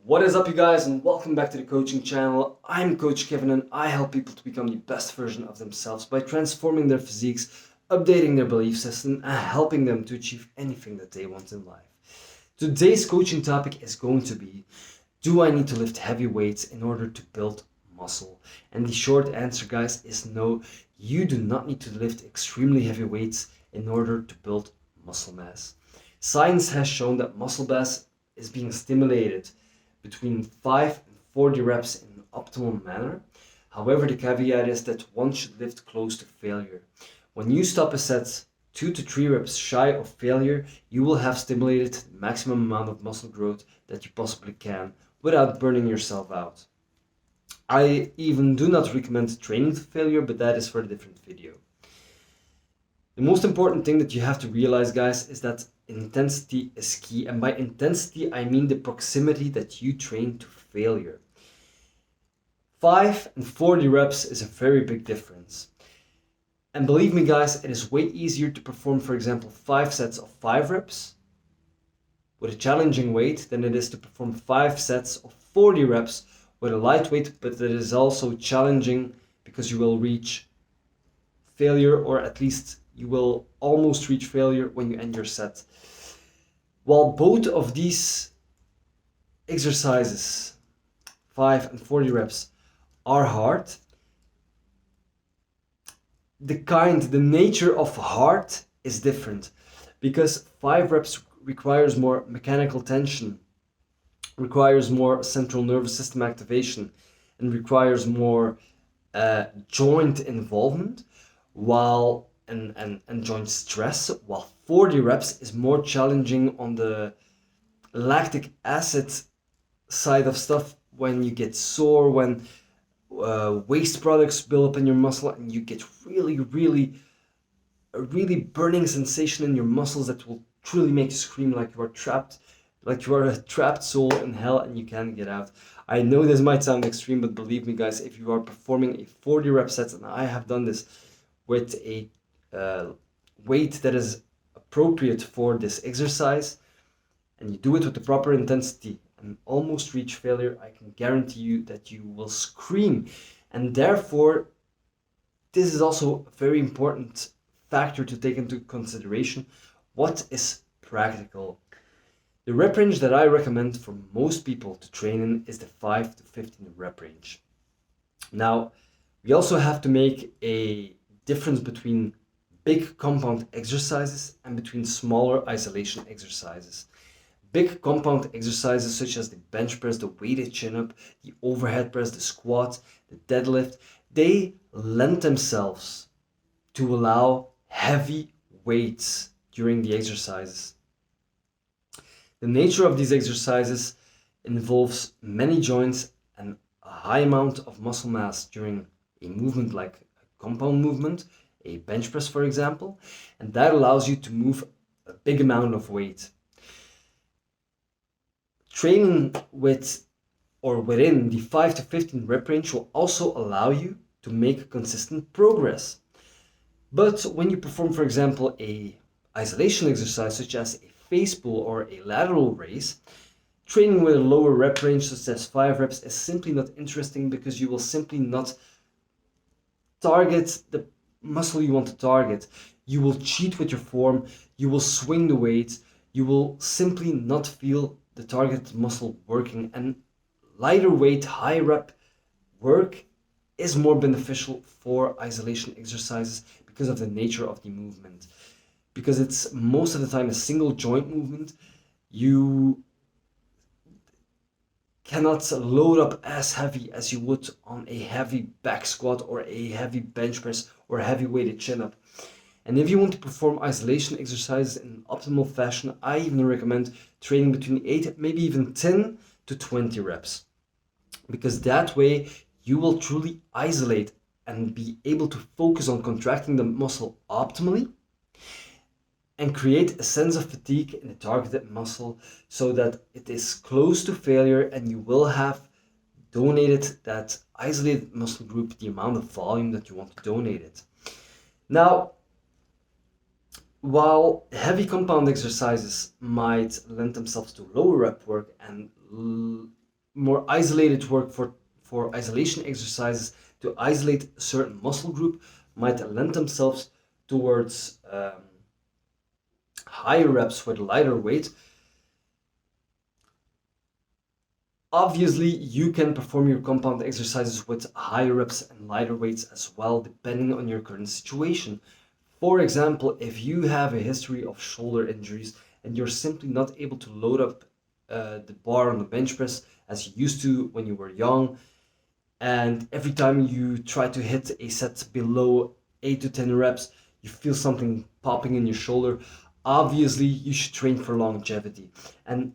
What is up, you guys, and welcome back to the coaching channel. I'm Coach Kevin and I help people to become the best version of themselves by transforming their physiques, updating their belief system, and helping them to achieve anything that they want in life. Today's coaching topic is going to be, do I need to lift heavy weights in order to build muscle? And the short answer, guys, is no, you do not need to lift extremely heavy weights in order to build muscle mass. Science has shown that muscle mass is being stimulated between 5 and 40 reps in an optimal manner. However, the caveat is that one should lift close to failure. When you stop a set 2 to 3 reps shy of failure, you will have stimulated the maximum amount of muscle growth that you possibly can without burning yourself out. I even do not recommend training to failure, but that is for a different video. The most important thing that you have to realize, guys, is that intensity is key. And by intensity, I mean the proximity that you train to failure. 5 and 40 reps is a very big difference. And believe me, guys, it is way easier to perform, for example, 5 sets of 5 reps with a challenging weight than it is to perform 5 sets of 40 reps with a lightweight, but that is also challenging because you will reach failure, or at least you will almost reach failure when you end your set. While both of these exercises, 5 and 40 reps, are hard, the nature of hard is different, because 5 reps requires more mechanical tension, requires more central nervous system activation, and requires more joint involvement, and joint stress, while 40 reps is more challenging on the lactic acid side of stuff, when you get sore, when waste products build up in your muscle and you get a really burning sensation in your muscles that will truly make you scream like you are a trapped soul in hell and you can't get out. I know this might sound extreme, but believe me, guys, if you are performing a 40 rep set, and I have done this with a weight that is appropriate for this exercise, and you do it with the proper intensity and almost reach failure, I can guarantee you that you will scream. And therefore, this is also a very important factor to take into consideration. What is practical? The rep range that I recommend for most people to train in is the 5 to 15 rep range. Now, we also have to make a difference between big compound exercises and between smaller isolation exercises. Big compound exercises such as the bench press, the weighted chin-up, the overhead press, the squat, the deadlift, they lend themselves to allow heavy weights during the exercises. The nature of these exercises involves many joints and a high amount of muscle mass during a movement like a compound movement, a bench press, for example, and that allows you to move a big amount of weight. Training with or within the 5 to 15 rep range will also allow you to make consistent progress. But when you perform, for example, a isolation exercise such as a face pull or a lateral raise, training with a lower rep range such as 5 reps is simply not interesting, because you will simply not target the muscle you want to target. You will cheat with your form, you will swing the weight, you will simply not feel the target muscle working. And lighter weight, high rep work is more beneficial for isolation exercises because of the nature of the movement. Because it's most of the time a single joint movement, you cannot load up as heavy as you would on a heavy back squat or a heavy bench press or a heavy weighted chin up. And if you want to perform isolation exercises in an optimal fashion, I even recommend training between 8, maybe even 10 to 20 reps. Because that way you will truly isolate and be able to focus on contracting the muscle optimally and create a sense of fatigue in the targeted muscle so that it is close to failure and you will have donated that isolated muscle group the amount of volume that you want to donate it. Now, while heavy compound exercises might lend themselves to lower rep work and more isolated work for isolation exercises to isolate a certain muscle group might lend themselves towards higher reps with lighter weight. Obviously, you can perform your compound exercises with higher reps and lighter weights as well, depending on your current situation. For example, if you have a history of shoulder injuries and you're simply not able to load up the bar on the bench press as you used to when you were young, and every time you try to hit a set below 8 to 10 reps, you feel something popping in your shoulder, obviously you should train for longevity. And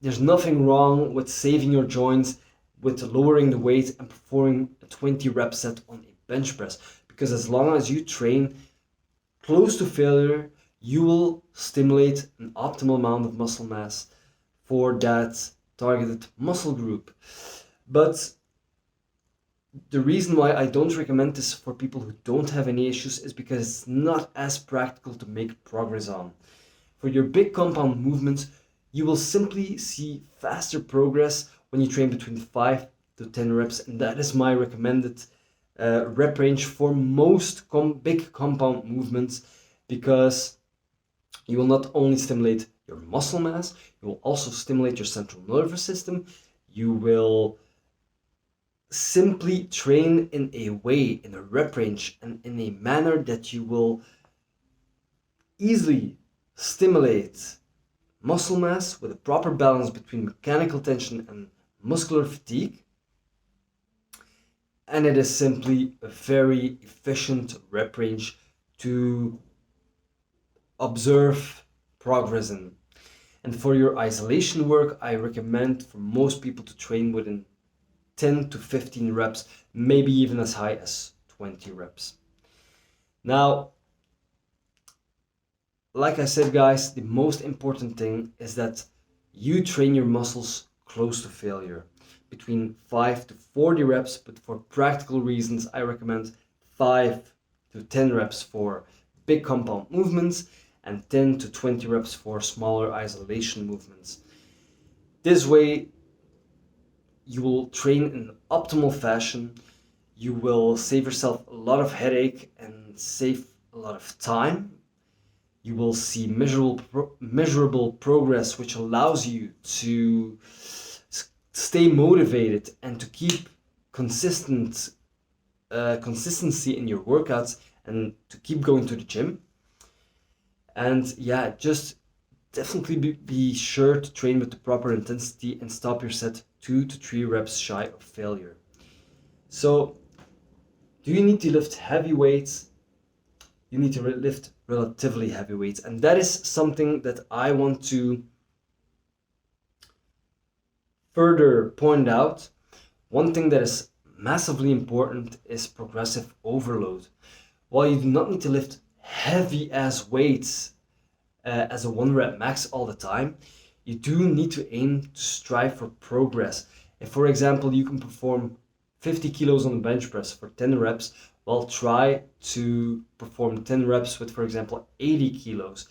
there's nothing wrong with saving your joints, with lowering the weight and performing a 20 rep set on a bench press, because as long as you train close to failure, you will stimulate an optimal amount of muscle mass for that targeted muscle group. But the reason why I don't recommend this for people who don't have any issues is because it's not as practical to make progress on. For your big compound movements, you will simply see faster progress when you train between 5 to 10 reps, and that is my recommended rep range for most big compound movements, because you will not only stimulate your muscle mass, you will also stimulate your central nervous system. You will simply train in a way, in a rep range, and in a manner that you will easily stimulate muscle mass with a proper balance between mechanical tension and muscular fatigue. And it is simply a very efficient rep range to observe progress in. And for your isolation work, I recommend for most people to train within 10 to 15 reps, maybe even as high as 20 reps. Now, like I said, guys, the most important thing is that you train your muscles close to failure, between 5 to 40 reps, but for practical reasons, I recommend 5 to 10 reps for big compound movements and 10 to 20 reps for smaller isolation movements. This way, you will train in optimal fashion, you will save yourself a lot of headache and save a lot of time. You will see measurable progress, which allows you to stay motivated and to keep consistency in your workouts and to keep going to the gym. And yeah, just definitely be sure to train with the proper intensity and stop your set 2 to 3 reps shy of failure. So, do you need to lift heavy weights? You need to lift relatively heavy weights, and that is something that I want to further point out. One thing that is massively important is progressive overload. While you do not need to lift heavy ass weights as a 1 rep max all the time, you do need to aim to strive for progress. If, for example, you can perform 50 kilos on the bench press for 10 reps, well, try to perform 10 reps with, for example, 80 kilos.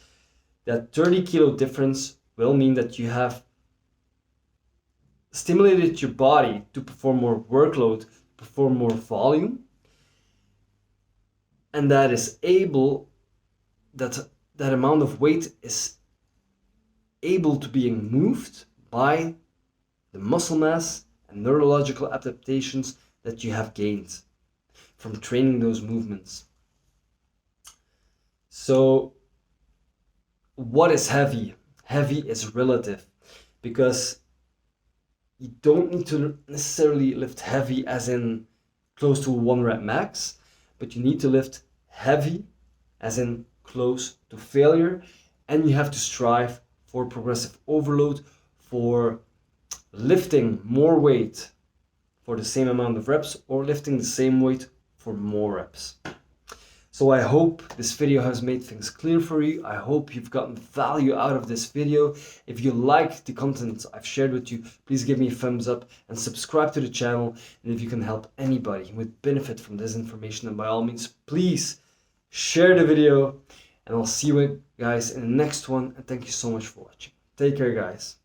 That 30 kilo difference will mean that you have stimulated your body to perform more workload, perform more volume, and that amount of weight is able to be moved by the muscle mass and neurological adaptations that you have gained from training those movements. So, what is heavy? Heavy is relative, because you don't need to necessarily lift heavy as in close to a 1 rep max, but you need to lift heavy as in close to failure, and you have to strive for progressive overload, for lifting more weight for the same amount of reps or lifting the same weight for more reps. So I hope this video has made things clear for you. I hope you've gotten value out of this video. If you like the content I've shared with you, please give me a thumbs up and subscribe to the channel. And if you can help anybody who would benefit from this information, then by all means, please share the video. And I'll see you guys in the next one. And thank you so much for watching. Take care, guys.